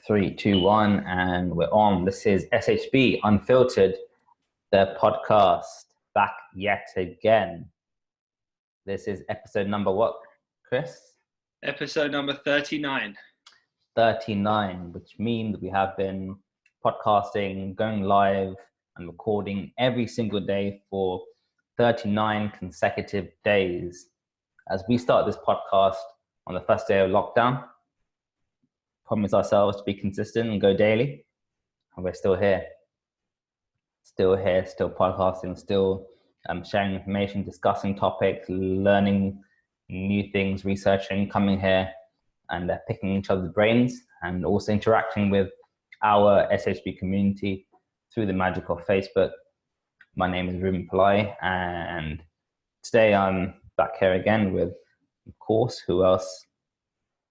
Three, two, one, and we're on. This is SHB Unfiltered, the podcast, back yet again. This is episode number what, Chris? Episode number 39. 39, which means we have been podcasting, going live and recording every single day for 39 consecutive days. As we start this podcast on the first day of lockdown, promise ourselves to be consistent and go daily, and we're still here, still podcasting, still sharing information, discussing topics, learning new things, researching, coming here and picking each other's brains, and also interacting with our SHB community through the magic of Facebook. My name is Ruben Pillai, and today I'm back here again with, of course, who else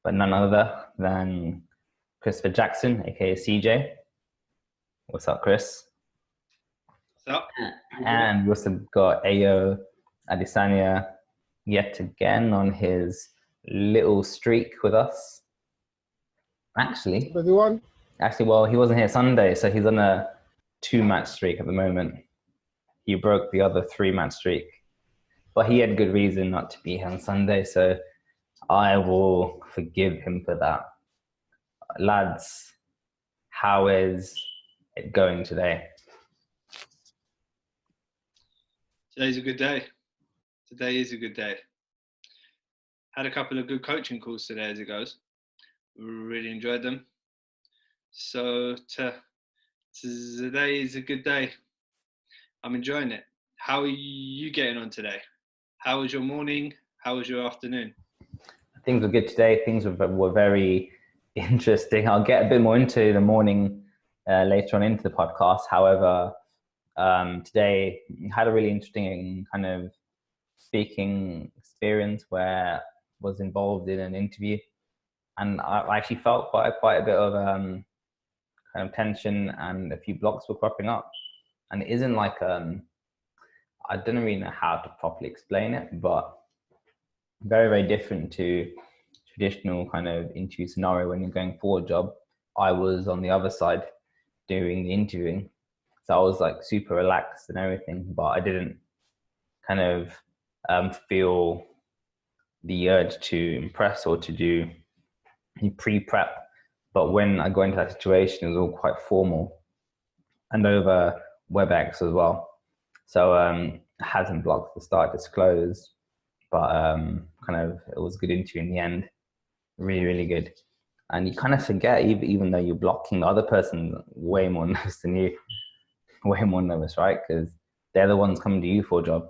but none other than Christopher Jackson, aka CJ. What's up, Chris? What's up? And we also got Ayo Adesanya yet again on his little streak with us. Actually, everyone. Well, he wasn't here Sunday, so he's on a 2-match streak at the moment. He broke the other 3-match streak, but he had good reason not to be here on Sunday, so I will forgive him for that. Lads, how is it going today? Today's a good day. Today is a good day. Had a couple of good coaching calls today as it goes. Really enjoyed them. So today is a good day. I'm enjoying it. How are you getting on today? How was your morning? How was your afternoon? Things were good today. Things were very interesting. I'll get a bit more into the morning later on into the podcast. However, today I had a really interesting kind of speaking experience where I was involved in an interview, and I actually felt quite a bit of kind of tension, and a few blocks were cropping up. And it isn't like I don't really know how to properly explain it, but very, very different to traditional kind of interview scenario when you're going for a job. I was on the other side doing the interviewing, so I was like super relaxed and everything, but I didn't kind of feel the urge to impress or to do any pre-prep. But when I got into that situation, it was all quite formal and over WebEx as well. So I had some blocks to start disclosed, but kind of it was a good interview in the end. Really, really good. And you kind of forget, even though you're blocking, the other person way more nervous than you, way more nervous, right? Because they're the ones coming to you for a job.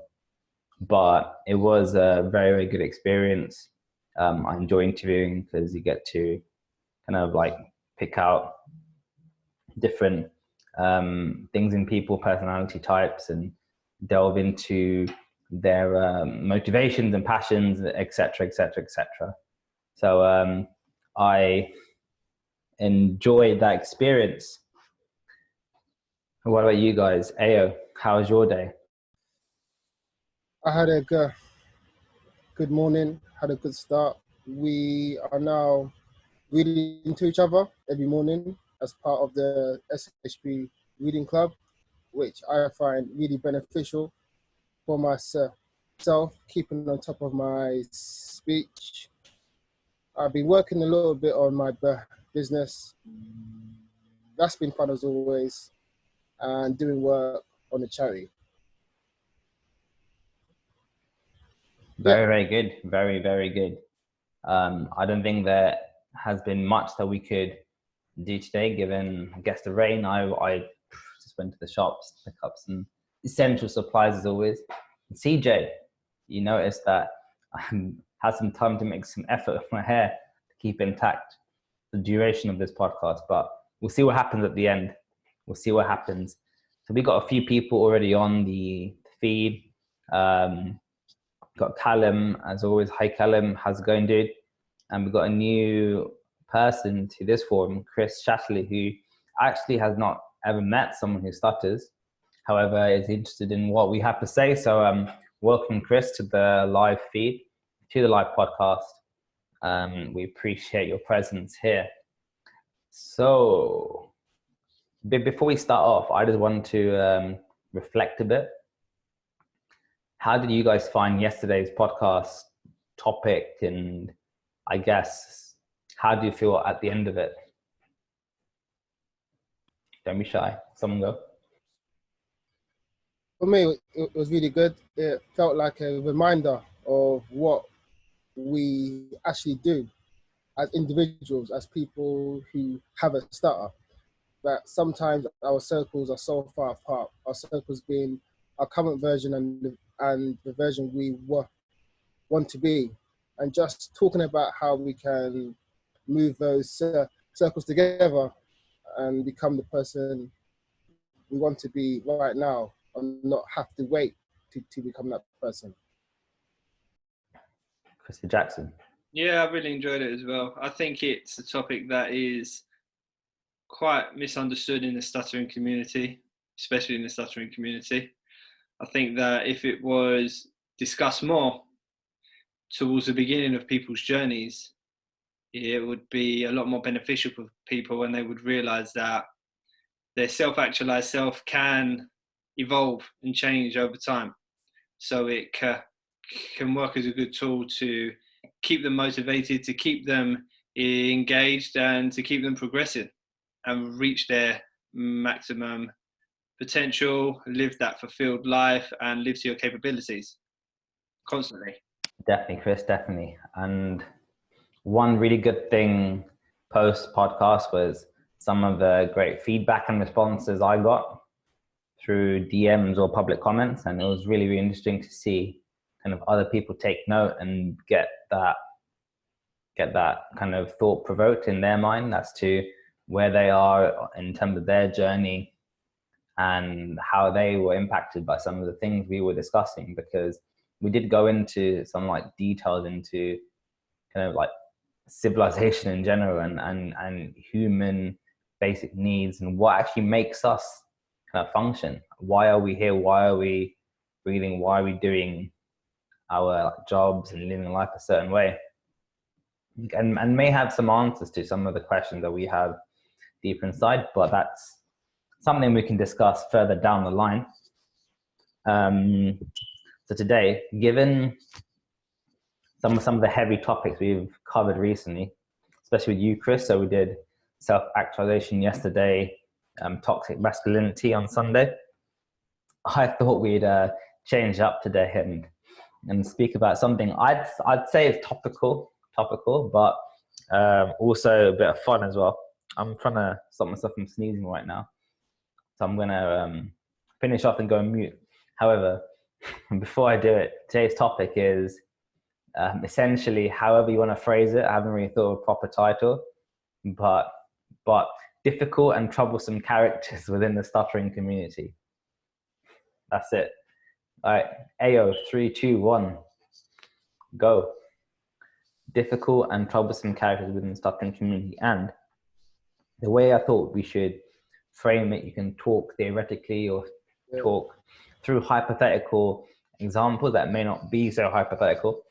But it was a very, very good experience. I enjoy interviewing because you get to kind of like pick out different things in people, personality types, and delve into their motivations and passions, etc., etc., etc. So I enjoyed that experience. What about you guys? Ayo, how was your day? I had a good morning, had a good start. We are now reading to each other every morning as part of the SHB reading club, which I find really beneficial for myself, keeping on top of my speech. I've been working a little bit on my business. That's been fun as always, and doing work on the charity. Very, very good. Very, very good. I don't think there has been much that we could do today, given, I guess, the rain. I just went to the shops to pick up some essential supplies as always. And CJ, you noticed that I had some time to make some effort with my hair to keep intact the duration of this podcast, but we'll see what happens at the end. We'll see what happens. So we got a few people already on the feed. Got Callum, as always. Hi Callum, how's it going, dude? And we've got a new person to this forum, Chris Shatterley, who actually has not ever met someone who stutters, however is interested in what we have to say. So welcome, Chris, to the live feed, to the live podcast. We appreciate your presence here. So before we start off, I just want to reflect a bit. How did you guys find yesterday's podcast topic? And I guess, how do you feel at the end of it? Don't be shy. Someone go. For me, it was really good. It felt like a reminder of what we actually do as individuals, as people who have a stutter. That sometimes our circles are so far apart. Our circles being our current version and the version we want to be, and just talking about how we can move those circles together and become the person we want to be right now, and not have to wait to become that person. Christy Jackson. Yeah, I really enjoyed it as well. I think it's a topic that is quite misunderstood in the stuttering community, especially in the stuttering community. I think that if it was discussed more towards the beginning of people's journeys, it would be a lot more beneficial for people when they would realize that their self-actualized self can evolve and change over time. So it can work as a good tool to keep them motivated, to keep them engaged, and to keep them progressing and reach their maximum potential, live that fulfilled life, and live to your capabilities constantly. Definitely, Chris, definitely. And one really good thing post podcast was some of the great feedback and responses I got through DMs or public comments. And it was really, really interesting to see kind of other people take note and get that kind of thought provoked in their mind as to where they are in terms of their journey and how they were impacted by some of the things we were discussing, because we did go into some like details into kind of like civilization in general and human basic needs and what actually makes us kind of function. Why are we here? Why are we breathing? Why are we doing our jobs and living life a certain way? And may have some answers to some of the questions that we have deeper inside, but that's something we can discuss further down the line. So today, given some of the heavy topics we've covered recently, especially with you, Chris, so we did self-actualization yesterday, toxic masculinity on Sunday. I thought we'd change up today and speak about something I'd say is topical, but also a bit of fun as well. I'm trying to stop myself from sneezing right now, so I'm gonna finish off and go on mute. However, before I do it, today's topic is essentially, however you want to phrase it. I haven't really thought of a proper title, but difficult and troublesome characters within the stuttering community. That's it. All right, AO, 3, 2, 1, go. Difficult and troublesome characters within the stuttering community. And the way I thought we should frame it, you can talk theoretically or talk through hypothetical examples that may not be so hypothetical,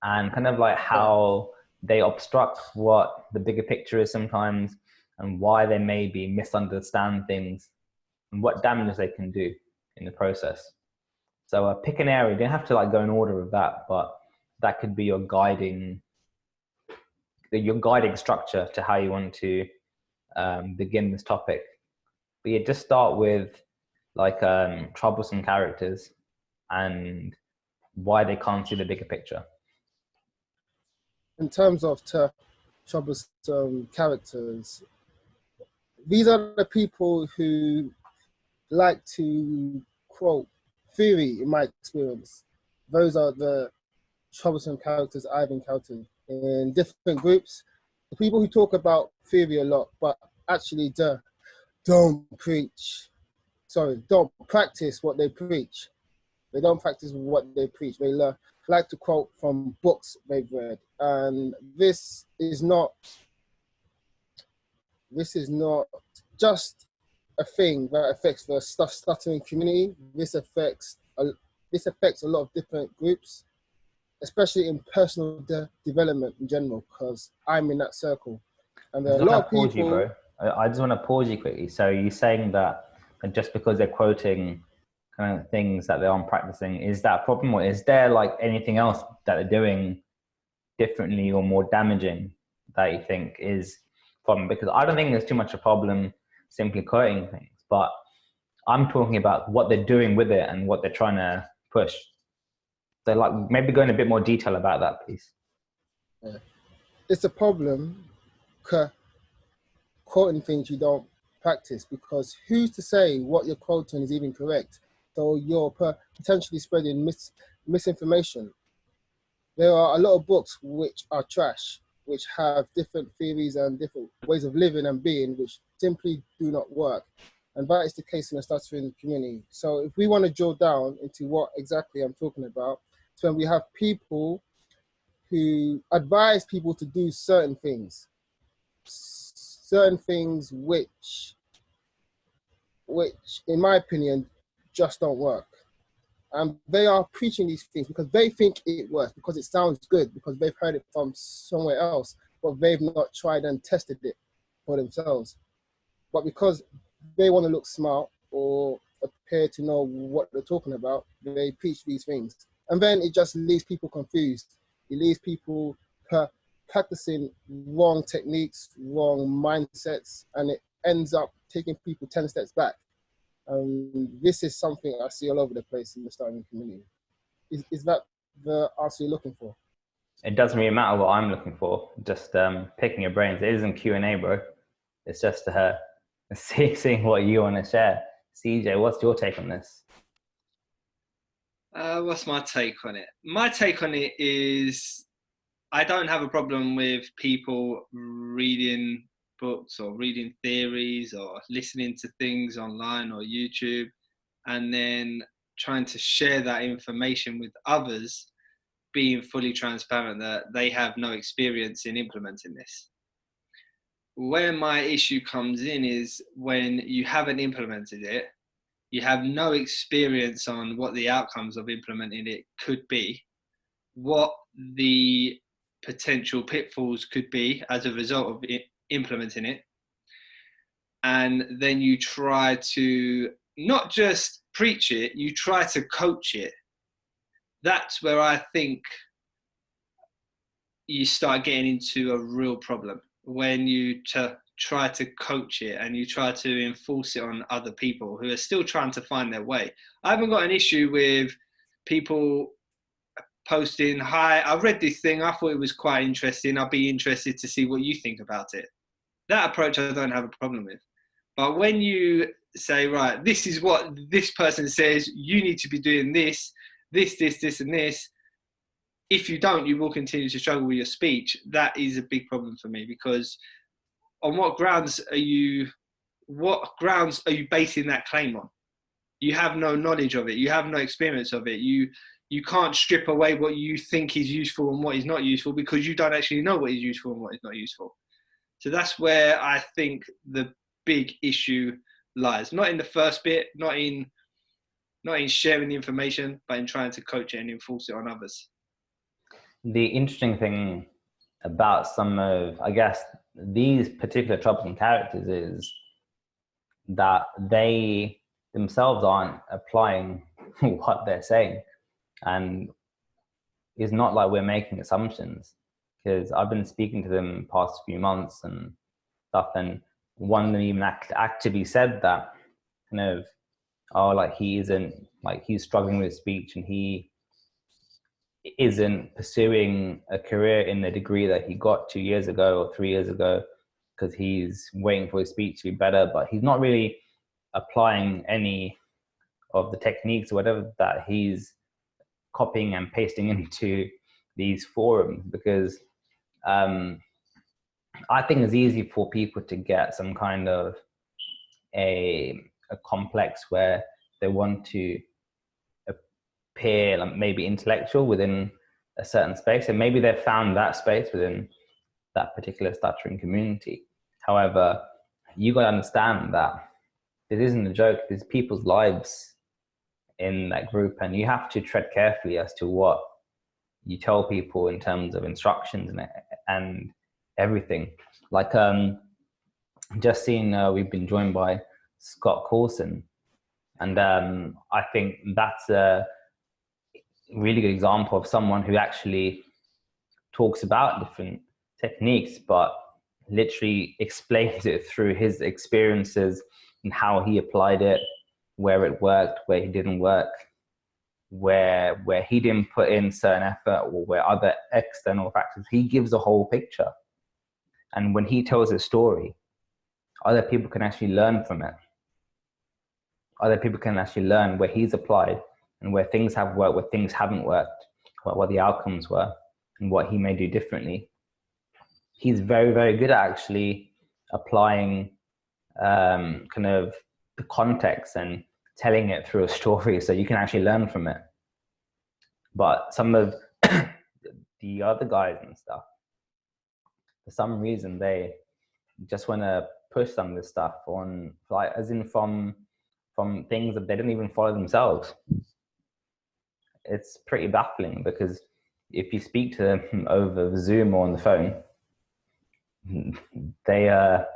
and kind of like how they obstruct what the bigger picture is sometimes, and why they maybe misunderstand things and what damage they can do in the process. So pick an area. You don't have to like go in order of that, but that could be your guiding structure to how you want to begin this topic. But yeah, just start with like troublesome characters and why they can't see the bigger picture. In terms of troublesome characters, these are the people who like to quote theory, in my experience. Those are the troublesome characters I've encountered in different groups. The people who talk about theory a lot, but actually don't practice what they preach. They don't practice what they preach. They like to quote from books they've read. And this is not just a thing that affects the stuttering community. This affects a lot of different groups, especially in personal development in general, because I'm in that circle. And I there are just a lot want of to pause you, people. bro. I just want to pause you quickly. So you're saying that just because they're quoting kind of things that they aren't practicing, is that a problem? Or is there like anything else that they're doing differently or more damaging that you think is problem? Because I don't think there's too much a problem simply quoting things, but I'm talking about what they're doing with it and what they're trying to push. So like maybe go in a bit more detail about that, please. Yeah. It's a problem quoting things you don't practice, because who's to say what you're quoting is even correct? So you're potentially spreading misinformation. There are a lot of books which are trash, which have different theories and different ways of living and being, which simply do not work. And that is the case in the stuttering community. So if we want to drill down into what exactly I'm talking about, it's when we have people who advise people to do certain things which in my opinion just don't work. And they are preaching these things because they think it works, because it sounds good, because they've heard it from somewhere else, but they've not tried and tested it for themselves. But because they want to look smart or appear to know what they're talking about, they preach these things. And then it just leaves people confused. It leaves people practicing wrong techniques, wrong mindsets, and it ends up taking people 10 steps back. This is something I see all over the place in the stuttering community. Is that the answer you're looking for? It doesn't really matter what I'm looking for. Just picking your brains. It isn't Q&A, bro. It's just seeing what you want to share. CJ, what's your take on this? What's my take on it? My take on it is I don't have a problem with people reading books or reading theories or listening to things online or YouTube and then trying to share that information with others, being fully transparent that they have no experience in implementing this. Where my issue comes in is when you haven't implemented it, you have no experience on what the outcomes of implementing it could be, what the potential pitfalls could be as a result of implementing it. And then you try to not just preach it, you try to coach it. That's where I think you start getting into a real problem, when you try to coach it and you try to enforce it on other people who are still trying to find their way. I haven't got an issue with people posting, "Hi, I read this thing, I thought it was quite interesting, I'll be interested to see what you think about it." That approach I don't have a problem with. But when you say, right, this is what this person says, you need to be doing this, this, and this. If you don't, you will continue to struggle with your speech. That is a big problem for me, because on what grounds are you basing that claim on? You have no knowledge of it. You have no experience of it. You can't strip away what you think is useful and what is not useful, because you don't actually know what is useful and what is not useful. So that's where I think the big issue lies. Not in the first bit, not in sharing the information, but in trying to coach it and enforce it on others. The interesting thing about some of, I guess, these particular troublesome characters is that they themselves aren't applying what they're saying. And it's not like we're making assumptions, because I've been speaking to them the past few months and stuff, and one of them even actively said that kind of, oh, like he's struggling with speech and he isn't pursuing a career in the degree that he got 2 years ago or 3 years ago because he's waiting for his speech to be better, but he's not really applying any of the techniques or whatever that he's copying and pasting into these forums, because I think it's easy for people to get some kind of a complex where they want to appear like maybe intellectual within a certain space, and maybe they've found that space within that particular stuttering community. However, you got to understand that this isn't a joke. There's people's lives in that group, and you have to tread carefully as to what you tell people in terms of instructions and everything. Like just seen, we've been joined by Scott Coulson, and I think that's a really good example of someone who actually talks about different techniques, but literally explains it through his experiences and how he applied it, where it worked, where he didn't work, where he didn't put in certain effort, or where other external factors. He gives a whole picture. And when he tells his story, other people can actually learn from it. Other people can actually learn where he's applied and where things have worked, where things haven't worked, what the outcomes were, and what he may do differently. He's very, very good at actually applying kind of the context and telling it through a story so you can actually learn from it. But some of the other guys and stuff, for some reason, they just want to push some of this stuff on, like, as in from things that they don't even follow themselves. It's pretty baffling, because if you speak to them over Zoom or on the phone, they are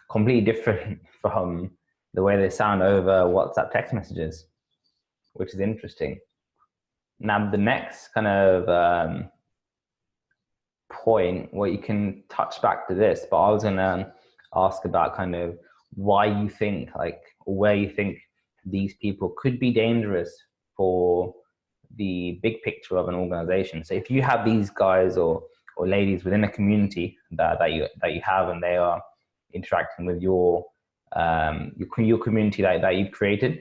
completely different from the way they sound over WhatsApp text messages, which is interesting. Now, the next kind of point, where you can touch back to this, but I was going to ask about kind of why you think, like, where you think these people could be dangerous for the big picture of an organization. So if you have these guys or ladies within a community that you have, and they are interacting with your community that you've created,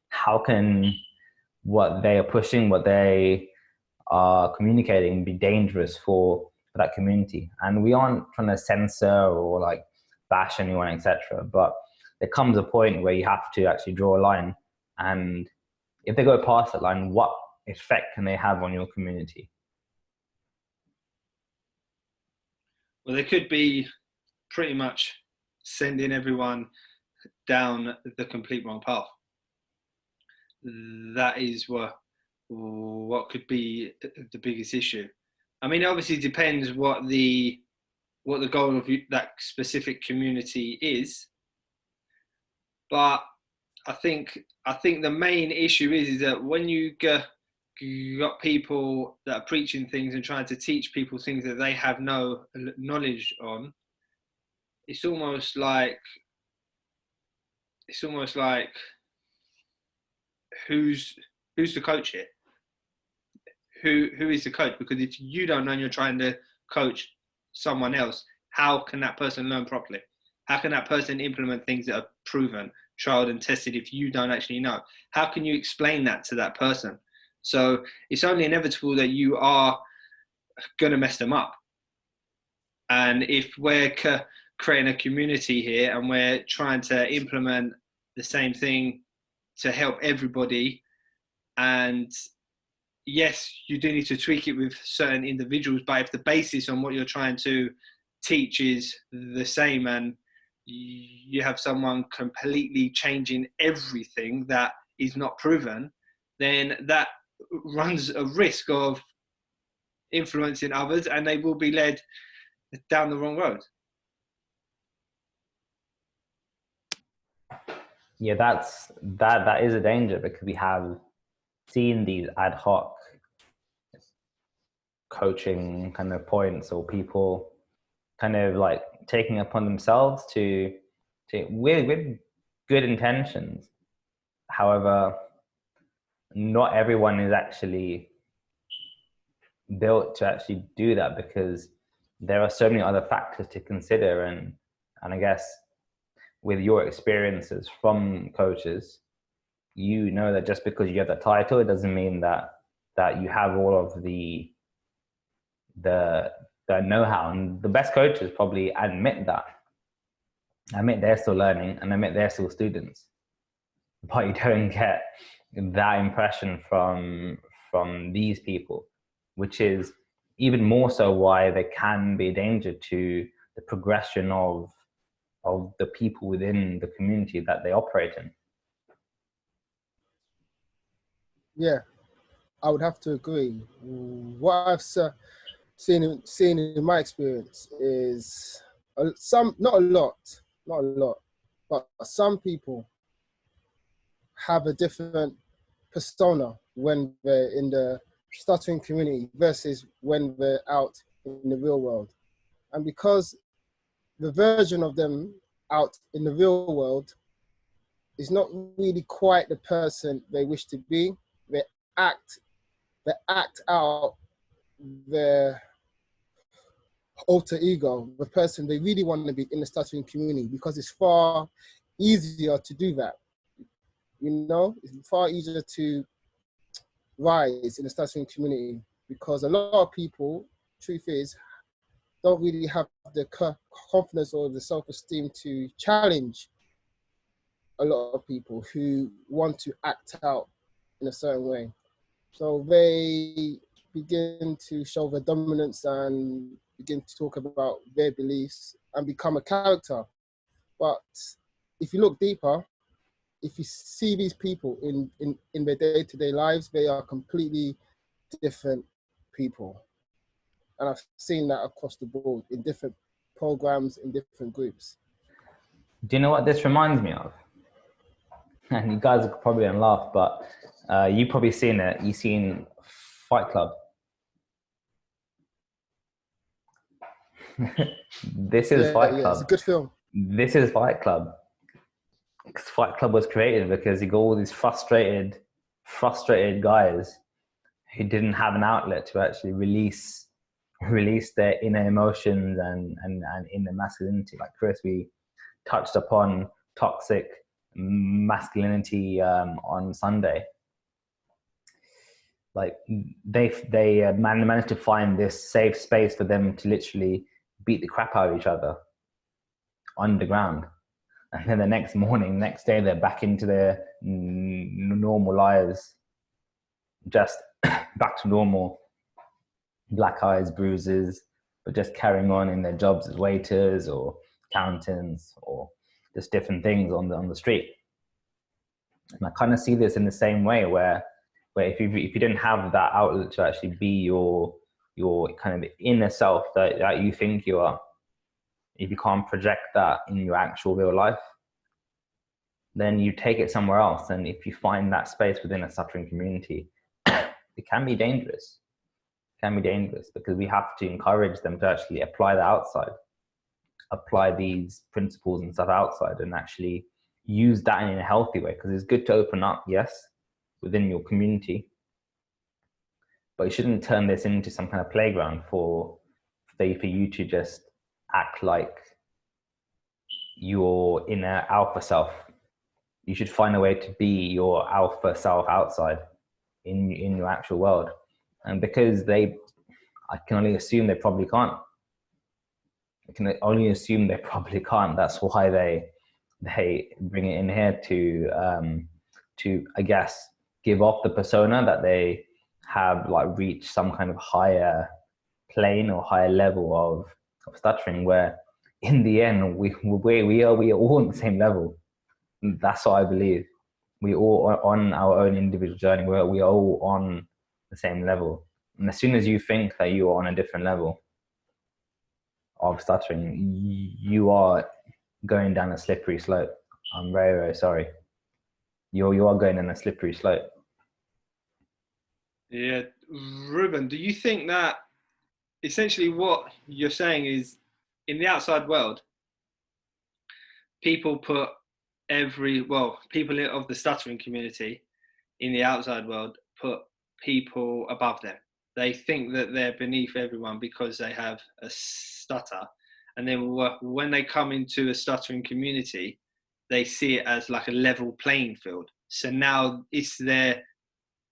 how can what they are pushing, what they are communicating, be dangerous for that community? And we aren't trying to censor or like bash anyone, etc. But there comes a point where you have to actually draw a line, and if they go past that line, what effect can they have on your community? Well, they could be pretty much sending everyone down the complete wrong path. That is what could be the biggest issue. I mean, obviously it depends what the goal of that specific community is, but I think the main issue is that when you got people that are preaching things and trying to teach people things that they have no knowledge on, it's almost like who's the coach here? Who is the coach? Because if you don't know and you're trying to coach someone else, how can that person learn properly? How can that person implement things that are proven, tried and tested, if you don't actually know? How can you explain that to that person? So it's only inevitable that you are going to mess them up. And if we're creating a community here and we're trying to implement the same thing to help everybody, and yes, you do need to tweak it with certain individuals, but if the basis on what you're trying to teach is the same, and you have someone completely changing everything that is not proven, then that runs a risk of influencing others, and they will be led down the wrong road. Yeah, that is a danger, because we have seen these ad hoc coaching kind of points, or people kind of like taking upon themselves to with good intentions. However, not everyone is actually built to actually do that, because there are so many other factors to consider. And I guess with your experiences from coaches, you know that just because you have the title, it doesn't mean that you have all of the know-how. And the best coaches probably admit they're still learning, and admit they're still students. But you don't get that impression from these people, which is even more so why there can be a danger to the progression of the people within the community that they operate in. Yeah, I would have to agree. What I've seen in my experience is some, not a lot, but some people have a different persona when they're in the stuttering community versus when they're out in the real world. And because the version of them out in the real world is not really quite the person they wish to be, they act out their alter ego, the person they really want to be in the stuttering community, because it's far easier to do that. You know, it's far easier to rise in the stuttering community because a lot of people, truth is, don't really have the confidence or the self-esteem to challenge a lot of people who want to act out in a certain way. So they begin to show their dominance and begin to talk about their beliefs and become a character. But if you look deeper, if you see these people in their day-to-day lives, they are completely different people. And I've seen that across the board in different programs, in different groups. Do you know what this reminds me of? And you guys are probably gonna laugh, but you've probably seen it. You've seen Fight Club. This is Fight Club. It's a good film. This is Fight Club. Fight Club was created because you got all these frustrated guys who didn't have an outlet to actually release their inner emotions and inner masculinity. Like Chris, we touched upon toxic masculinity on Sunday. Like they managed to find this safe space for them to literally beat the crap out of each other underground. And then the next day, they're back into their normal lives, just back to normal, black eyes, bruises, but just carrying on in their jobs as waiters or accountants or just different things on the street. And I kind of see this in the same way where if you didn't have that outlet to actually be your kind of inner self that you think you are, if you can't project that in your actual real life, then you take it somewhere else. And if you find that space within a stuttering community, it can be dangerous. It can be dangerous because we have to encourage them to actually apply that outside, apply these principles and stuff outside, and actually use that in a healthy way. Because it's good to open up, yes, within your community, but you shouldn't turn this into some kind of playground for you to just act like your inner alpha self. You should find a way to be your alpha self outside in your actual world. And because I can only assume they probably can't. I can only assume they probably can't. That's why they bring it in here to I guess give off the persona that they have like reached some kind of higher plane or higher level of stuttering, where in the end we are all on the same level. That's what I believe. We all are on our own individual journey. We are all on the same level. And as soon as you think that you are on a different level of stuttering, you are going down a slippery slope. I'm very, very sorry. You are going in a slippery slope. Yeah, Ruben, do you think that essentially what you're saying is in the outside world, people put people of the stuttering community in the outside world put people above them. They think that they're beneath everyone because they have a stutter. And then when they come into a stuttering community, they see it as like a level playing field. So now they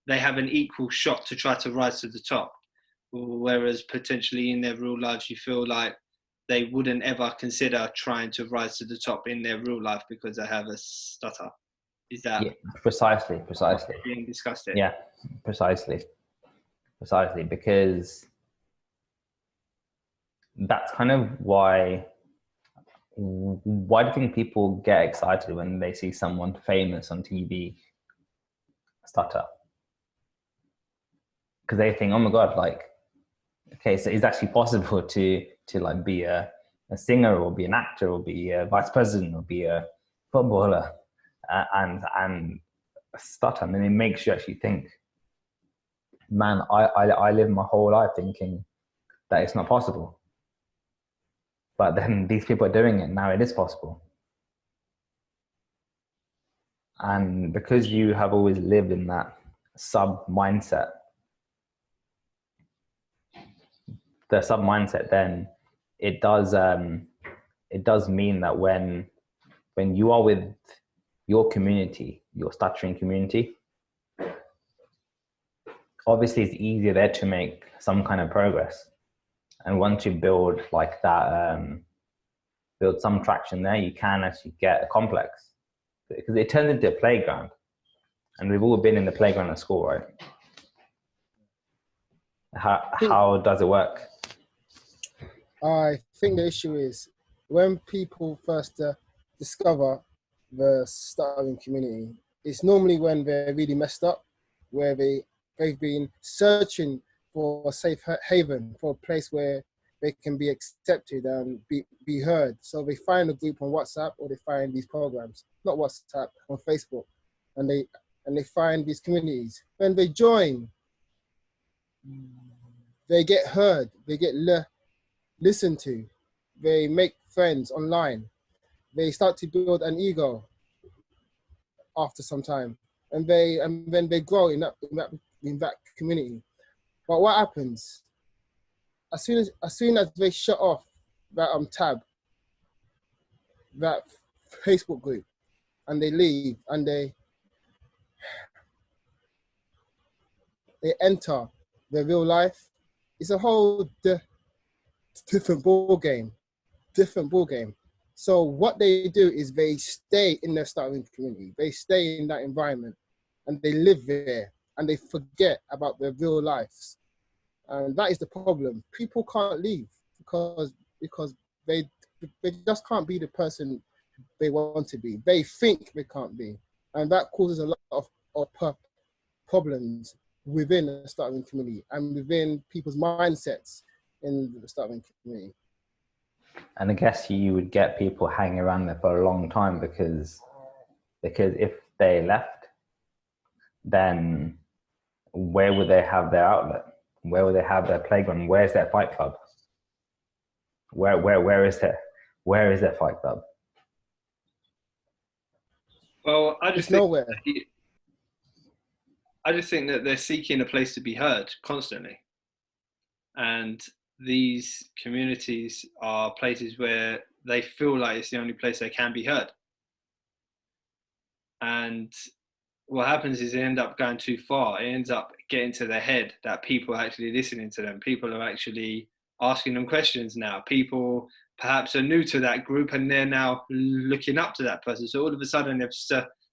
have an equal shot to try to rise to the top. Whereas potentially in their real lives, you feel like they wouldn't ever consider trying to rise to the top in their real life because they have a stutter. Is that precisely being discussed here? Yeah, precisely, because that's kind of why do you think people get excited when they see someone famous on TV stutter? Because they think, oh my god, like, okay, so it's actually possible to like be a a singer, or be an actor, or be a vice president, or be a footballer, and stutter. And then it makes you actually think, man, I live my whole life thinking that it's not possible. But then these people are doing it, now it is possible. And because you have always lived in that sub mindset, then it does mean that when you are with your community, your stuttering community, obviously it's easier there to make some kind of progress. And once you build like that, build some traction there, you can actually get a complex, because it turns into a playground. And we've all been in the playground at school, right? How does it work? I think the issue is when people first discover the stuttering community, it's normally when they're really messed up, where they've been searching for a safe haven, for a place where they can be accepted and be heard. So they find a group on WhatsApp, or they find these programs, not WhatsApp, on Facebook, and they find these communities. When they join, they get heard, they get listened to, they make friends online, they start to build an ego after some time, and then they grow in that community. But what happens as soon as they shut off that tab, that Facebook group, and they leave and they enter their real life, it's a whole different ball game. So what they do is they stay in their stuttering community, they stay in that environment, and they live there, and they forget about their real lives. And that is the problem. People can't leave because they just can't be the person they want to be. They think they can't be, and that causes a lot of problems within the stuttering community and within people's mindsets in the stuttering community. And I guess you would get people hanging around there for a long time, because if they left, then where would they have their outlet? Where would they have their playground? Where's their fight club? Where is their fight club? Well, I just think that they're seeking a place to be heard constantly. And these communities are places where they feel like it's the only place they can be heard. And what happens is they end up going too far. It ends up getting to their head that people are actually listening to them. People are actually asking them questions now. People perhaps are new to that group and they're now looking up to that person. So all of a sudden they've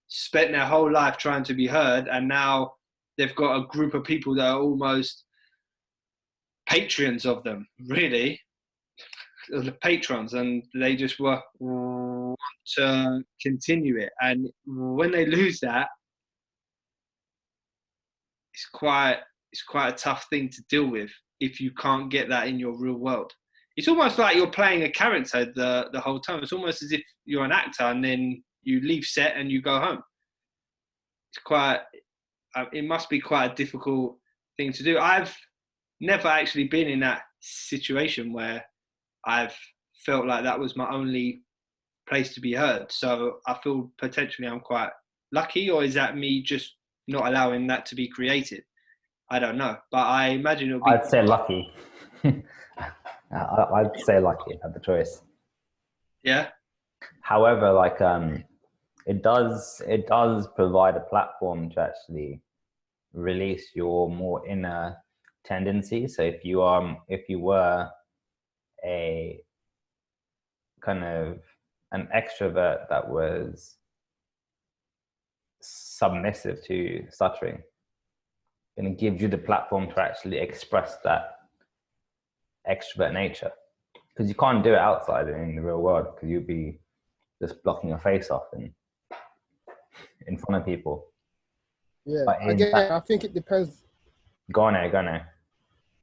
spent their whole life trying to be heard, and now they've got a group of people that are almost patrons of them, really, the patrons, and they just want to continue it. And when they lose that, it's quite a tough thing to deal with if you can't get that in your real world. It's almost like you're playing a character the whole time. It's almost as if you're an actor and then you leave set and you go home. It must be quite a difficult thing to do. I've never actually been in that situation where I've felt like that was my only place to be heard. So I feel potentially I'm quite lucky, or is that me just not allowing that to be created? I don't know, but I imagine it'll be. I'd say lucky. I'd say lucky if I had the choice. Yeah. However, like it does provide a platform to actually release your more inner tendencies. So if you were a kind of an extrovert that was submissive to stuttering, and it gives you the platform to actually express that extrovert nature, because you can't do it outside in the real world, because you'd be just blocking your face off in front of people. Yeah, again, I think it depends. Go on.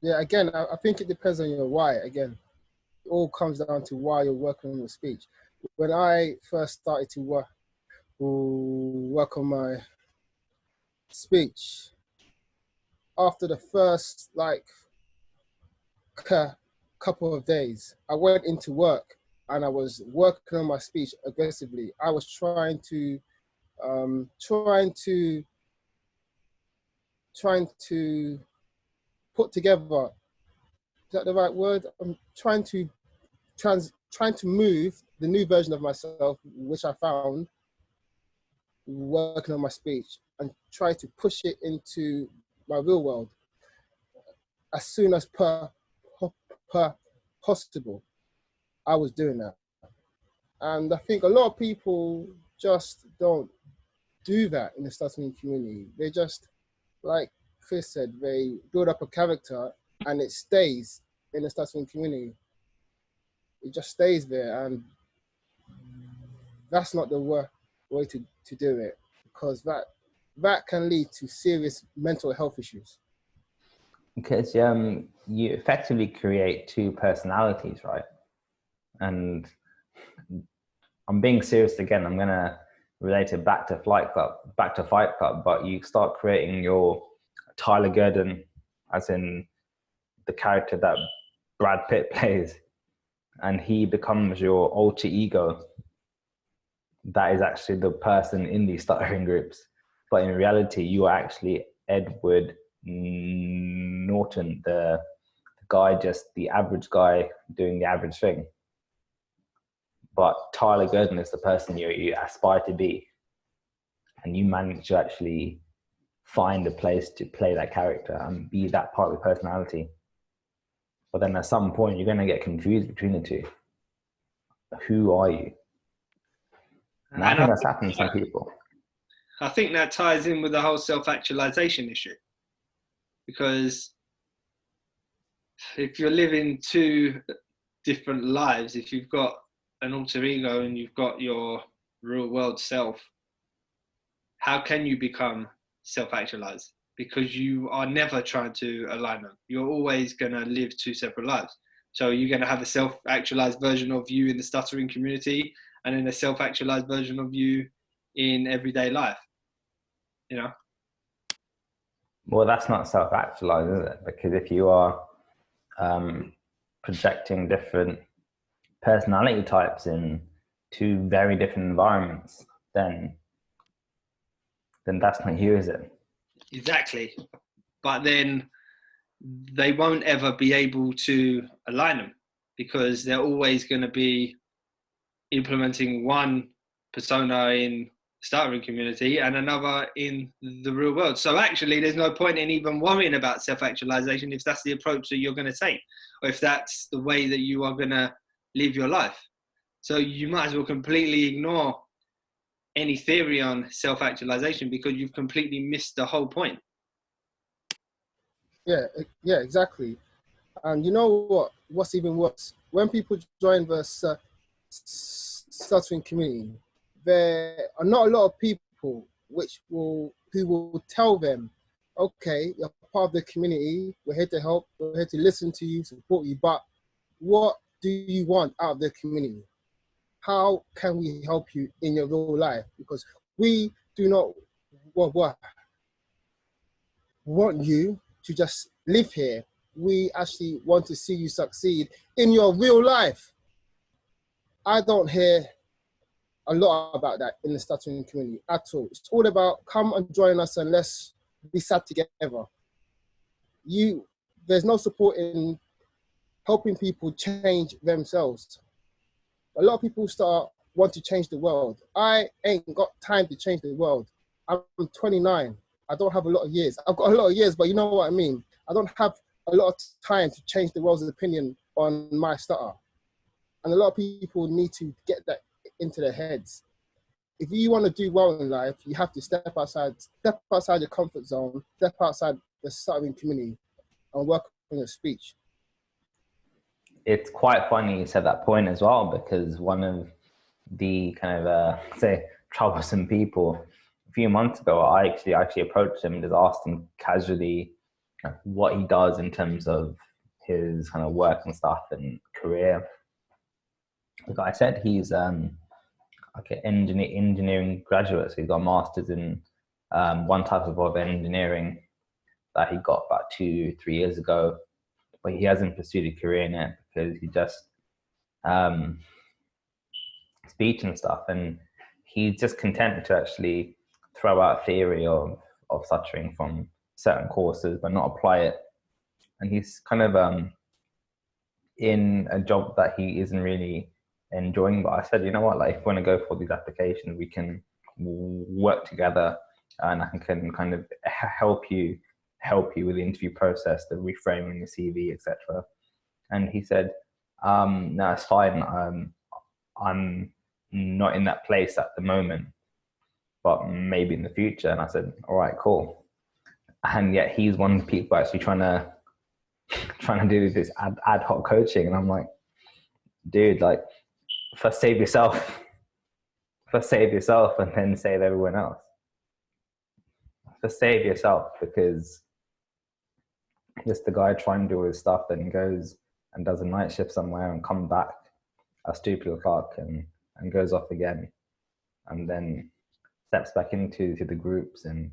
Yeah, again, I think it depends on your why. Again, all comes down to why you're working on your speech. When I first started to work on my speech, after the first couple of days, I went into work and I was working on my speech aggressively. I was trying to put together, is that the right word? I'm trying to move the new version of myself, which I found working on my speech, and try to push it into my real world as soon as per possible. I was doing that. And I think a lot of people just don't do that in the stuttering community. They just, like Chris said, they build up a character and it stays in the stuttering community. It just stays there, and that's not the way to do it, because that can lead to serious mental health issues. Because you effectively create two personalities, right? And I'm being serious again. I'm gonna relate it back to Fight Club, but you start creating your Tyler Durden, as in the character that Brad Pitt plays, and he becomes your alter ego. That is actually the person in these stuttering groups, but in reality, you are actually Edward Norton, the guy, just the average guy doing the average thing. But Tyler Durden is the person you aspire to be, and you manage to actually find a place to play that character and be that part of the personality. But then at some point, you're going to get confused between the two. Who are you? And I think that's happened to some people. I think that ties in with the whole self-actualization issue, because if you're living two different lives, if you've got an alter ego and you've got your real world self, how can you become self-actualized? Because you are never trying to align them. You're always going to live two separate lives. So you're going to have a self-actualized version of you in the stuttering community, and then a self-actualized version of you in everyday life, you know? Well, that's not self-actualized, is it? Because if you are projecting different personality types in two very different environments, then that's not you, is it? Exactly. But then they won't ever be able to align them, because they're always going to be implementing one persona in the stuttering community and another in the real world. So actually, there's no point in even worrying about self-actualization if that's the approach that you're going to take, or if that's the way that you are going to live your life. So you might as well completely ignore any theory on self-actualization, because you've completely missed the whole point. Yeah, exactly. And you know what's even worse? When people join the stuttering community, there are not a lot of people who will tell them, okay, you're part of the community, we're here to help, we're here to listen to you, support you, but what do you want out of the community? How can we help you in your real life? Because we do not want you to just live here. We actually want to see you succeed in your real life. I don't hear a lot about that in the stuttering community at all. It's all about come and join us and let's be sad together. There's no support in helping people change themselves. A lot of people want to change the world. I ain't got time to change the world. I'm 29. I don't have a lot of years. I've got a lot of years, but you know what I mean? I don't have a lot of time to change the world's opinion on my stutter. And a lot of people need to get that into their heads. If you want to do well in life, you have to step outside your comfort zone, step outside the stuttering community and work on your speech. It's quite funny you said that point as well, because one of the kind of, say, troublesome people a few months ago, I actually approached him and just asked him casually what he does in terms of his kind of work and stuff and career. The guy said he's like an engineering graduate, so he's got a master's in one type of engineering that he got about 2-3 years ago, but he hasn't pursued a career in it because he just speech and stuff, and he's just content to actually throw out theory of stuttering from certain courses but not apply it. And he's kind of in a job that he isn't really enjoying. But I said, you know what, like if you want to go for these applications, we can work together, and I can kind of help you with the interview process, the reframing the CV, etc. And he said, no, it's fine. I'm not in that place at the moment, but maybe in the future. And I said, all right, cool. And yet he's one of the people actually trying to do this ad hoc coaching. And I'm like, dude, like first save yourself and then save everyone else. First save yourself, because just the guy trying to do his stuff, then he goes and does a night shift somewhere and come back at 2 o'clock and goes off again, and then steps back into the groups and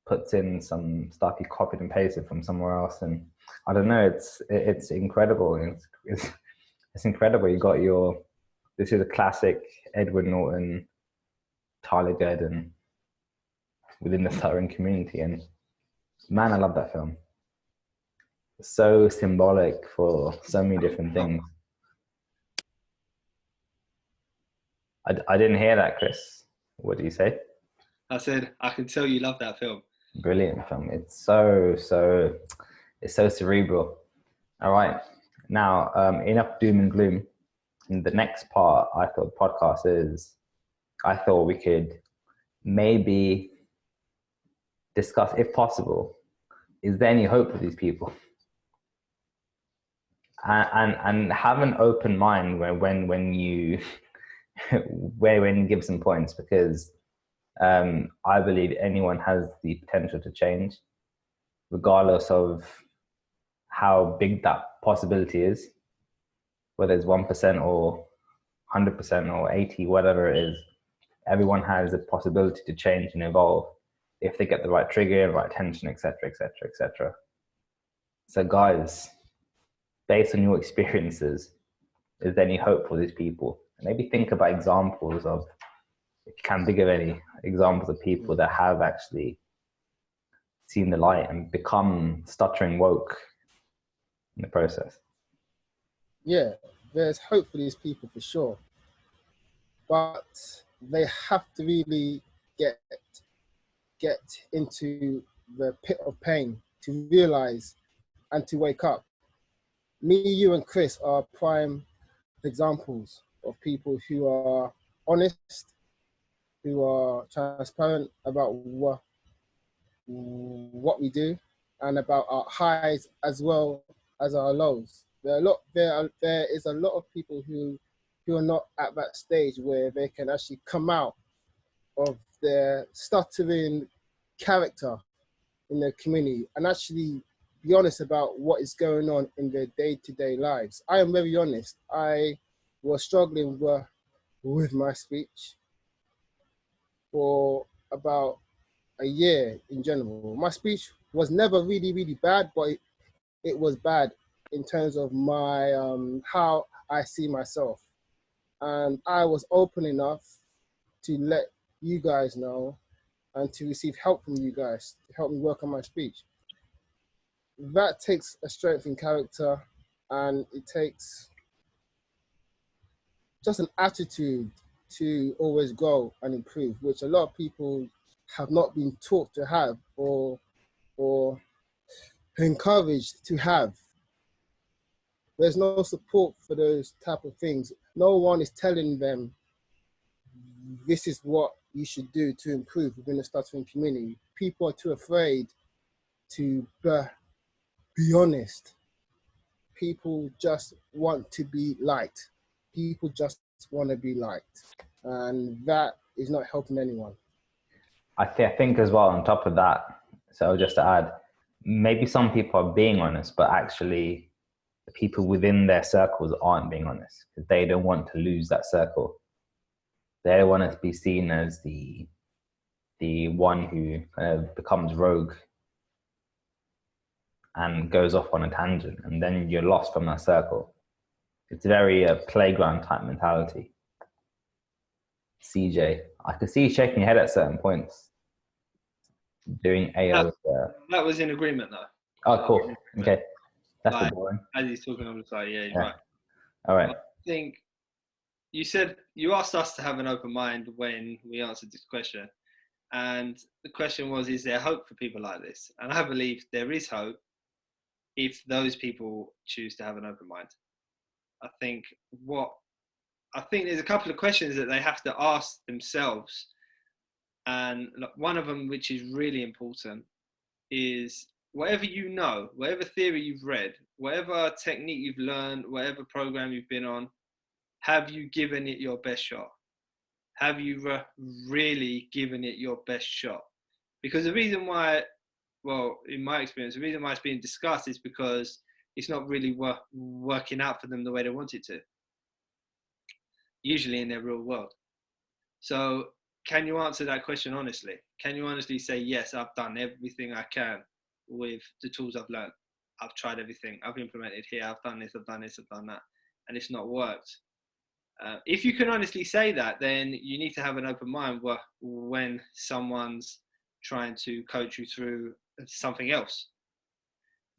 puts in some stuff he copied and pasted from somewhere else. And I don't know, it's incredible. It's incredible. You got this is a classic Edward Norton, Tyler Durden within the Stuttering community, and man, I love that film. So symbolic for so many different things. I didn't hear that, Chris. What did you say? I said, I can tell you love that film. Brilliant film. It's so cerebral. All right. Now, enough doom and gloom. And the next part I thought podcast is, I thought we could maybe discuss, if possible, is there any hope for these people? And have an open mind when you give some points, because I believe anyone has the potential to change, regardless of how big that possibility is, whether it's 1% or 100% or 80, whatever it is. Everyone has a possibility to change and evolve if they get the right trigger, right tension, etc., etc., etc. So guys, based on your experiences, is there any hope for these people? And maybe think about examples of, if you can think of any examples of people that have actually seen the light and become stuttering woke in the process. Yeah, there's hope for these people for sure, but they have to really get into the pit of pain to realize and to wake up. Me, you, and Chris are prime examples of people who are honest, who are transparent about what we do, and about our highs as well as our lows. There is a lot of people who are not at that stage where they can actually come out of their stuttering character in their community and actually be honest about what is going on in their day-to-day lives. I am very honest. I was struggling with my speech for about a year in general. My speech was never really, really bad, but it was bad in terms of my how I see myself. And I was open enough to let you guys know and to receive help from you guys to help me work on my speech. That takes a strength in character, and it takes just an attitude to always grow and improve, which a lot of people have not been taught to have or encouraged to have. There's no support for those type of things. No one is telling them this is what you should do to improve within the stuttering community. People are too afraid to be honest. People just want to be liked. People just want to be liked. And that is not helping anyone. I think as well, on top of that, so just to add, maybe some people are being honest, but actually the people within their circles aren't being honest because they don't want to lose that circle. They don't want to be seen as the one who kind of becomes rogue and goes off on a tangent, and then you're lost from that circle. It's very playground type mentality. CJ, I could see you shaking your head at certain points doing AO. That was in agreement though. Oh, cool. Okay. That's like, boring. As he's talking, I'm just like, yeah, Yeah. right. All right. I think you asked us to have an open mind when we answered this question. And the question was, is there hope for people like this? And I believe there is hope if those people choose to have an open mind. I think there's a couple of questions that they have to ask themselves. And one of them, which is really important, is whatever you know, whatever theory you've read, whatever technique you've learned, whatever program you've been on, have you given it your best shot? Have you really given it your best shot? Because the reason why, well, in my experience, the reason why it's being discussed is because it's not really working out for them the way they want it to, usually in their real world. So can you answer that question honestly? Can you honestly say, yes, I've done everything I can with the tools I've learned. I've tried everything. I've implemented here. I've done this, I've done this, I've done that. And it's not worked. If you can honestly say that, then you need to have an open mind when someone's trying to coach you through something else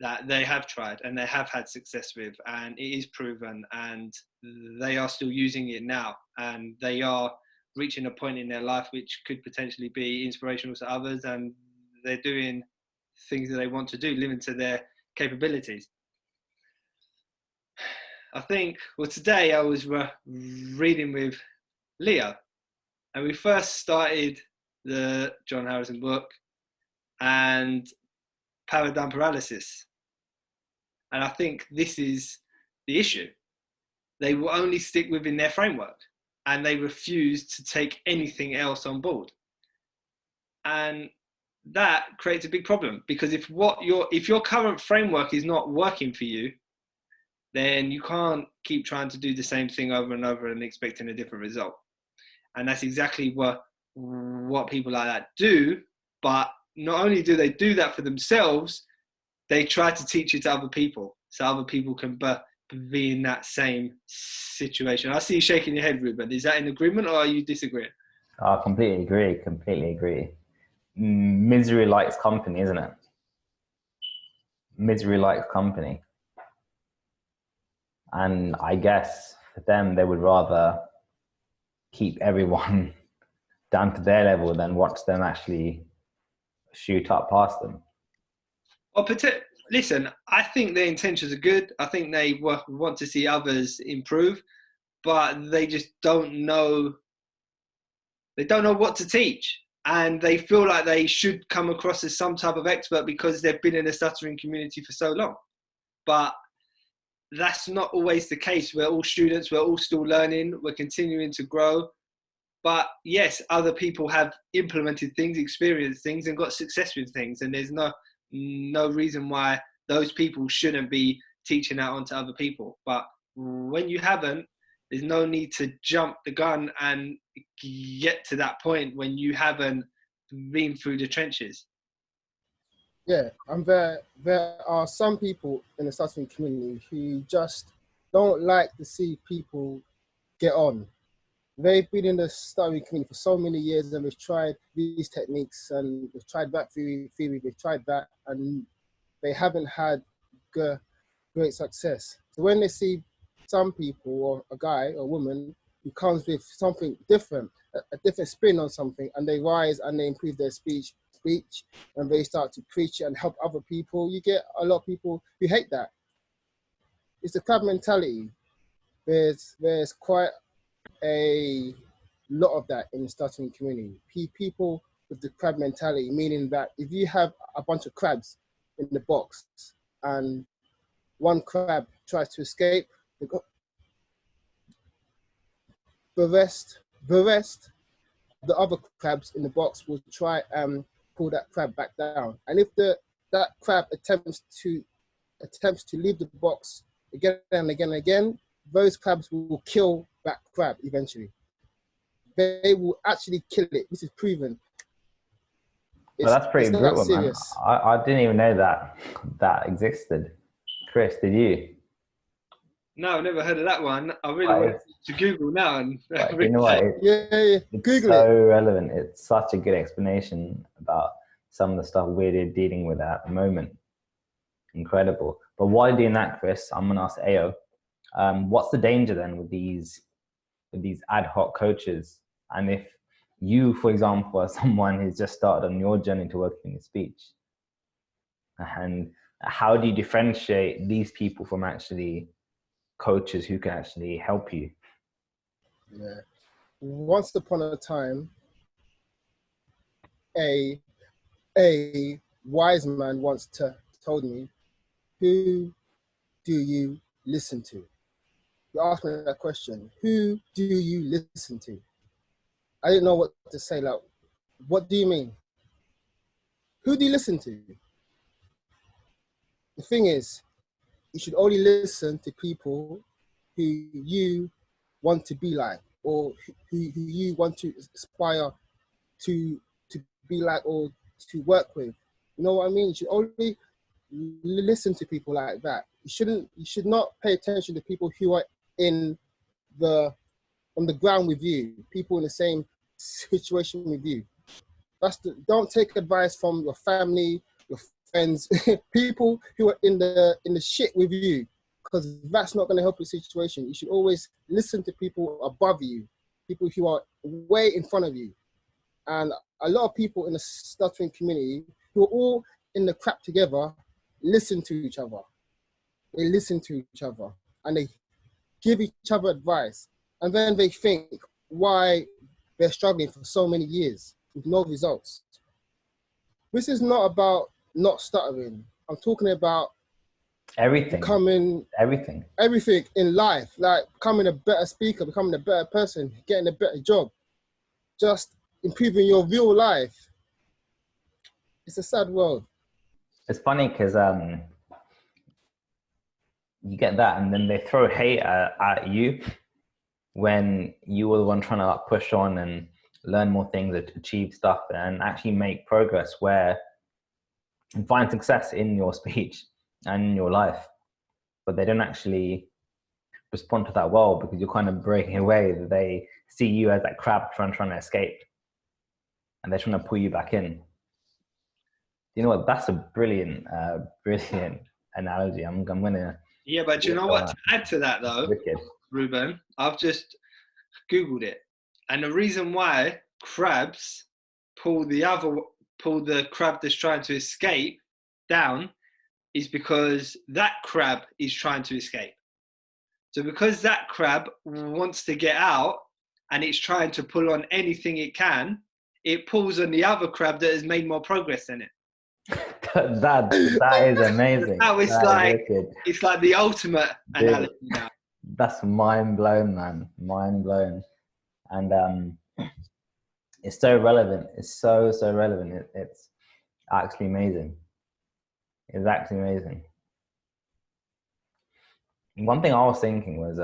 that they have tried and they have had success with, and it is proven, and they are still using it now, and they are reaching a point in their life which could potentially be inspirational to others, and they're doing things that they want to do, living to their capabilities. I think, well, today I was reading with Leo, and we first started the John Harrison book and paradigm paralysis. And I think this is the issue. They will only stick within their framework and they refuse to take anything else on board. And that creates a big problem, because if your current framework is not working for you, then you can't keep trying to do the same thing over and over and expecting a different result. And that's exactly what people like that do. But not only do they do that for themselves, they try to teach it to other people, so other people can be in that same situation. I see you shaking your head, Ruben. Is that in agreement, or are you disagreeing? I completely agree. Misery likes company, isn't it? Misery likes company. And I guess for them, they would rather keep everyone down to their level than watch them actually shoot up past them. Well, listen, I think their intentions are good. I think they want to see others improve, but they just don't know. They don't know what to teach, and they feel like they should come across as some type of expert because they've been in the stuttering community for so long. But that's not always the case. We're all students. We're all still learning. We're continuing to grow. But yes, other people have implemented things, experienced things, and got success with things. And there's no reason why those people shouldn't be teaching that onto other people. But when you haven't, there's no need to jump the gun and get to that point when you haven't been through the trenches. Yeah, and there are some people in the stuttering community who just don't like to see people get on. They've been in the stuttering community for so many years, and they've tried these techniques, and they've tried that theory, they've tried that, and they haven't had great success. So when they see some people, or a guy or woman, who comes with something different, a different spin on something, and they rise and they improve their speech, and they start to preach and help other people, you get a lot of people who hate that. It's the crab mentality. There's quite a lot of that in the stuttering community. People with the crab mentality, meaning that if you have a bunch of crabs in the box and one crab tries to escape, the rest, the other crabs in the box will try and pull that crab back down. And if the that crab attempts to leave the box again and again and again, those crabs will kill that crab eventually. They will actually kill it. This is proven. Well, that's pretty that brutal, man. serious. I didn't even know that existed. Chris, did you? No, I've never heard of that one. I really want to Google now and You know what? Yeah. Google so it. relevant. It's such a good explanation about some of the stuff we're dealing with at the moment. Incredible. But while doing that, Chris, I'm gonna ask Ao, what's the danger then with these ad hoc coaches? And if you, for example, are someone who's just started on your journey to working in speech, and how do you differentiate these people from actually coaches who can actually help you? Yeah. Once upon a time, a wise man once told me, "Who do you listen to?" You asked me that question. Who do you listen to? I didn't know what to say. Like, what do you mean? Who do you listen to? The thing is, you should only listen to people who you want to be like, or who you want to aspire to be like, or to work with. You know what I mean? You should only listen to people like that. You should not pay attention to people who are on the ground with you, people in the same situation with you. Don't take advice from your family, your friends, people who are in the shit with you, because that's not going to help your situation. You should always listen to people above you, people who are way in front of you. And a lot of people in the stuttering community who are all in the crap together listen to each other. They listen to each other and they give each other advice. And then they think why they're struggling for so many years with no results. This is not about not stuttering. I'm talking about Everything in life, like becoming a better speaker, becoming a better person, getting a better job, just improving your real life. It's a sad world. It's funny because you get that, and then they throw hate at you when you were the one trying to like push on and learn more things, achieve stuff, and actually make progress and find success in your speech and in your life. But they don't actually respond to that well because you're kind of breaking away. They see you as that crab trying to escape, and they're trying to pull you back in. You know what? That's a brilliant analogy. I'm gonna. Yeah, but you know what? To add to that though, Ruben, I've just Googled it, and the reason why crabs pull the crab that's trying to escape down is because that crab is trying to escape. So because that crab wants to get out and it's trying to pull on anything it can, it pulls on the other crab that has made more progress than it. that is amazing. Now it's like the ultimate analogy now. That's mind blown, man. Mind blown. And it's so relevant. It's so relevant. It's actually amazing. It's actually amazing. One thing I was thinking was,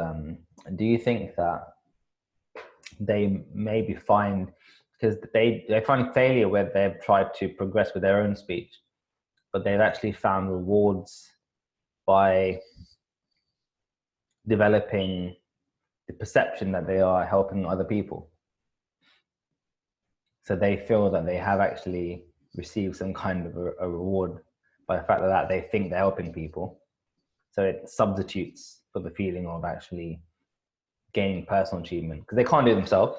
do you think that they maybe find, because they find failure where they've tried to progress with their own speech, but they've actually found rewards by developing the perception that they are helping other people. So they feel that they have actually received some kind of a reward by the fact that they think they're helping people. So it substitutes for the feeling of actually gaining personal achievement, because they can't do it themselves.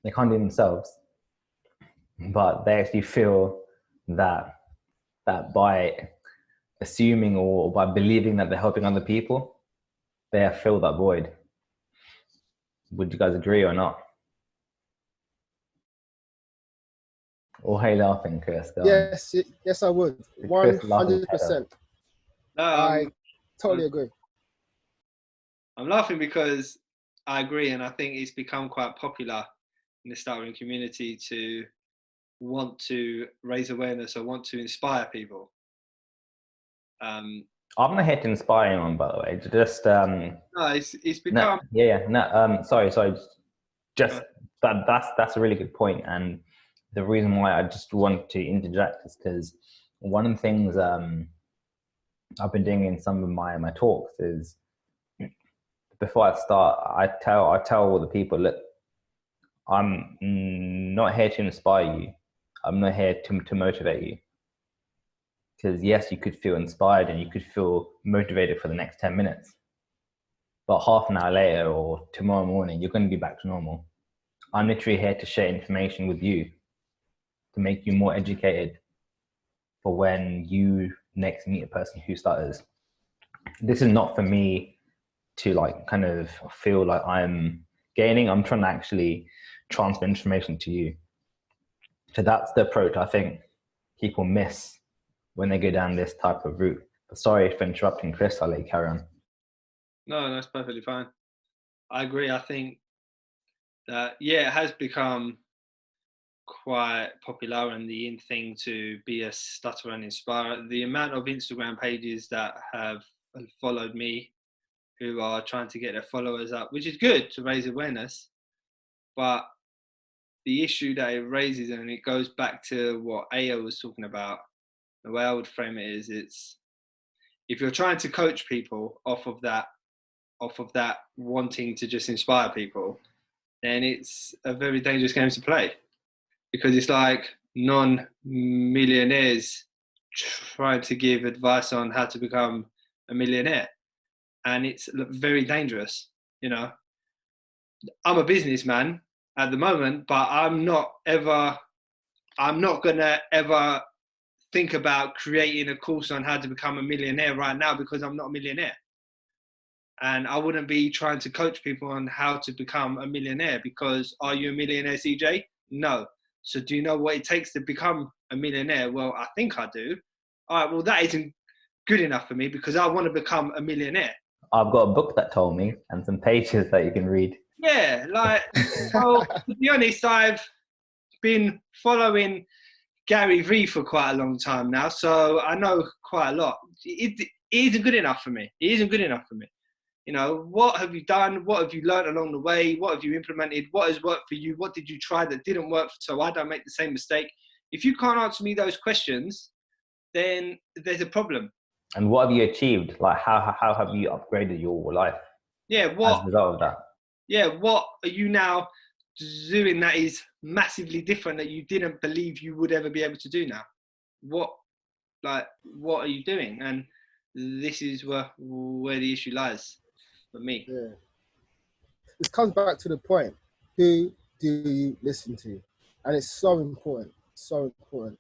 They can't do it themselves, but they actually feel that by assuming or by believing that they're helping other people, they have filled that void. Would you guys agree or not? Or are you laughing, Chris? Yes, I would. 100%. I totally agree. I'm laughing because I agree, and I think it's become quite popular in the stuttering community to want to raise awareness or want to inspire people. I'm not here to inspire anyone, by the way. Just no, it's become sorry. Just that's a really good point, and the reason why I just wanted to interject is because one of the things I've been doing in some of my talks is, before I start, I tell all the people, look, I'm not here to inspire you. I'm not here to motivate you. Because yes, you could feel inspired and you could feel motivated for the next 10 minutes. But half an hour later or tomorrow morning, you're going to be back to normal. I'm literally here to share information with you to make you more educated for when you next meet a person who stutters. This is not for me to like kind of feel like I'm gaining. I'm trying to actually transfer information to you. So that's the approach I think people miss when they go down this type of route. But sorry for interrupting, Chris. I'll let you carry on. No, that's perfectly fine. I agree. I think that, yeah, it has become quite popular and the in thing to be a stutterer and inspire. The amount of Instagram pages that have followed me who are trying to get their followers up, which is good to raise awareness, but the issue that it raises, and it goes back to what Aya was talking about, the way I would frame it is, it's, if you're trying to coach people off of that wanting to just inspire people, then it's a very dangerous game to play, because it's like non-millionaires trying to give advice on how to become a millionaire, and it's very dangerous. You know, I'm a businessman at the moment, but I'm not gonna ever think about creating a course on how to become a millionaire right now, because I'm not a millionaire. And I wouldn't be trying to coach people on how to become a millionaire, because are you a millionaire, CJ? No. So do you know what it takes to become a millionaire? Well, I think I do. All right, well, that isn't good enough for me, because I want to become a millionaire. I've got a book that told me and some pages that you can read. Yeah, like, well, to be honest, I've been following Gary Vee for quite a long time now, so I know quite a lot. It isn't good enough for me. It isn't good enough for me. You know, what have you done? What have you learned along the way? What have you implemented? What has worked for you? What did you try that didn't work so I don't make the same mistake? If you can't answer me those questions, then there's a problem. And what have you achieved? Like, how have you upgraded your life? Yeah, as a result of that? Yeah, what are you now doing that is massively different that you didn't believe you would ever be able to do now? What are you doing? And this is where the issue lies for me. Yeah. This comes back to the point: who do you listen to? And it's so important. So important.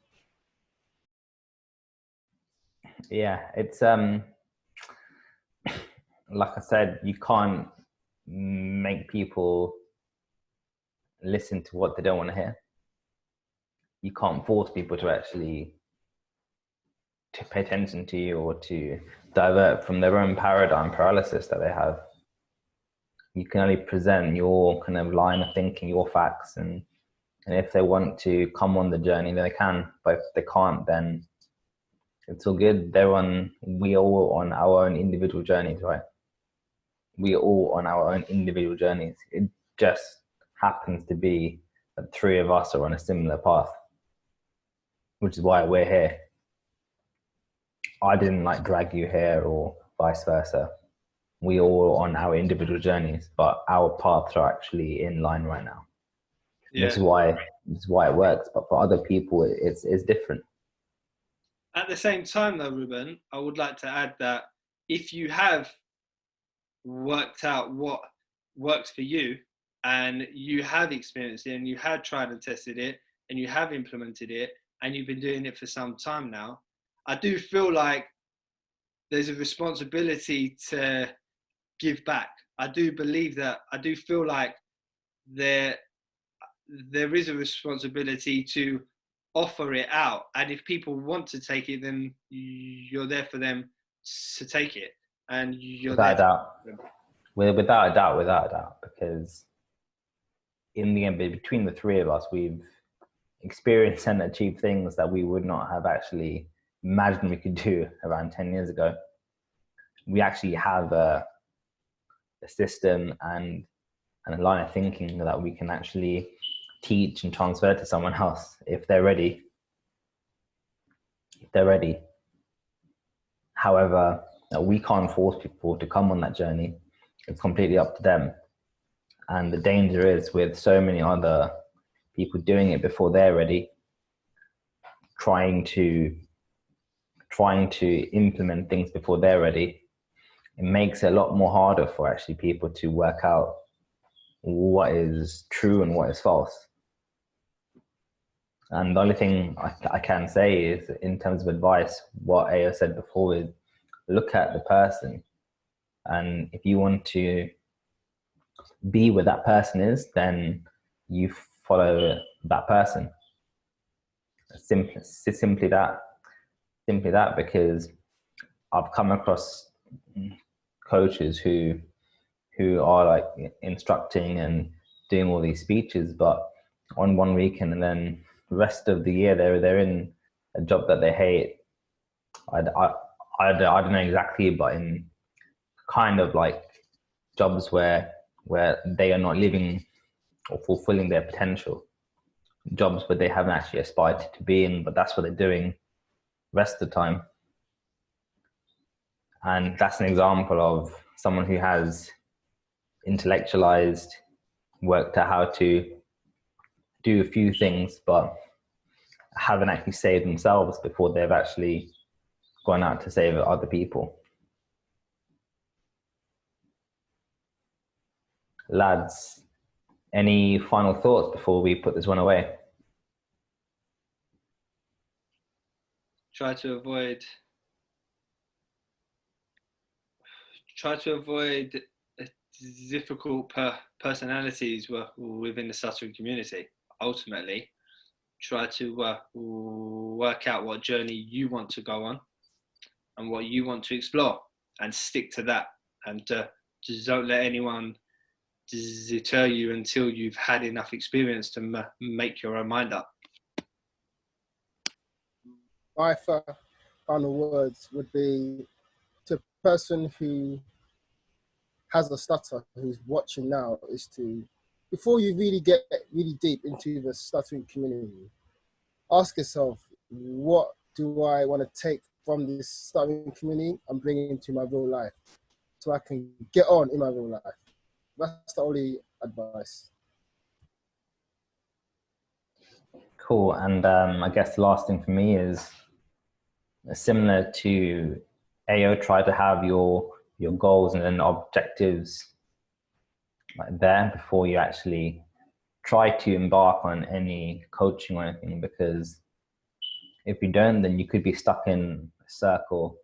Yeah, it's like I said, you can't make people listen to what they don't want to hear. You can't force people to actually to pay attention to you or to divert from their own paradigm paralysis that they have. You can only present your kind of line of thinking, your facts, and if they want to come on the journey, then they can. But if they can't, then it's all good. We all on our own individual journeys, right? We all on our own individual journeys. It just happens to be that three of us are on a similar path, which is why we're here. I didn't like drag you here or vice versa. We all on our individual journeys, but our paths are actually in line right now. Yeah. This is why it works. But for other people, it's different. At the same time, though, Ruben, I would like to add that if you have worked out what works for you, and you have experienced it, and you have tried and tested it, and you have implemented it, and you've been doing it for some time now, I do feel like there's a responsibility to give back. I do believe that. I do feel like there is a responsibility to offer it out, and if people want to take it, then you're there for them to take it, and you're without there a doubt. Without a doubt, because in the end, between the three of us, we've experience and achieve things that we would not have actually imagined we could do around 10 years ago. We actually have a system and a line of thinking that we can actually teach and transfer to someone else if they're ready. However, we can't force people to come on that journey. It's completely up to them. And the danger is with so many other people doing it before they're ready, trying to implement things before they're ready, it makes it a lot more harder for actually people to work out what is true and what is false. And the only thing I can say is, in terms of advice, what AO said before is look at the person. And if you want to be where that person is, then you follow that person. Simply that, because I've come across coaches who are like instructing and doing all these speeches, but on one weekend, and then the rest of the year they're in a job that they hate. I don't know exactly, but in kind of like jobs where they are not living or fulfilling their potential, jobs where they haven't actually aspired to be in, but that's what they're doing the rest of the time. And that's an example of someone who has intellectualized, worked out how to do a few things, but haven't actually saved themselves before they've actually gone out to save other people. Lads, any final thoughts before we put this one away? Try to avoid difficult personalities within the Stuttering community. Ultimately, try to work out what journey you want to go on and what you want to explore, and stick to that. And just don't let anyone deter you until you've had enough experience to make your own mind up. My final words would be to a person who has a stutter, who's watching now, is to, before you really get really deep into the stuttering community, ask yourself, what do I want to take from this stuttering community and bring it into my real life so I can get on in my real life? That's the only advice. Cool. And I guess the last thing for me is similar to AO, try to have your goals and objectives like there before you actually try to embark on any coaching or anything, because if you don't, then you could be stuck in a circle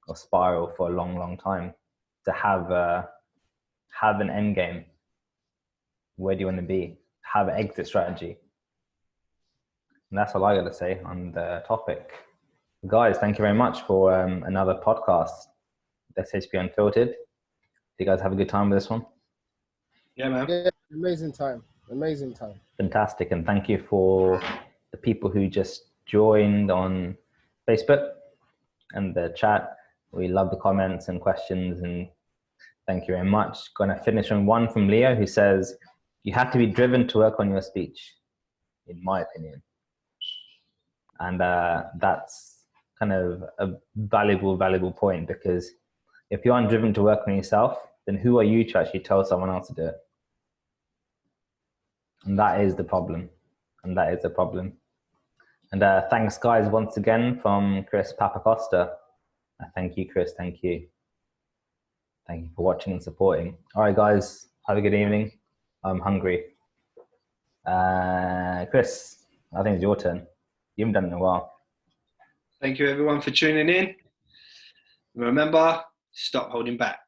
or spiral for a long time. To have an end game, where do you want to be, have an exit strategy. And that's all I got to say on the topic. Guys, thank you very much for another podcast, SHB Unfiltered. You guys have a good time with this one? Yeah, man. Yeah, amazing time. Fantastic. And thank you for the people who just joined on Facebook and the chat. We love the comments and questions, and thank you very much. Going to finish on one from Leo, who says, you have to be driven to work on your speech, in my opinion. And that's kind of a valuable point, because if you aren't driven to work on yourself, then who are you to actually tell someone else to do it? And that is the problem. And thanks, guys, once again from Chris Papacosta. Thank you, Chris. Thank you. Thank you for watching and supporting. All right, guys, have a good evening. I'm hungry. Chris, I think it's your turn. You haven't done it in a while. Thank you, everyone, for tuning in. Remember, stop holding back.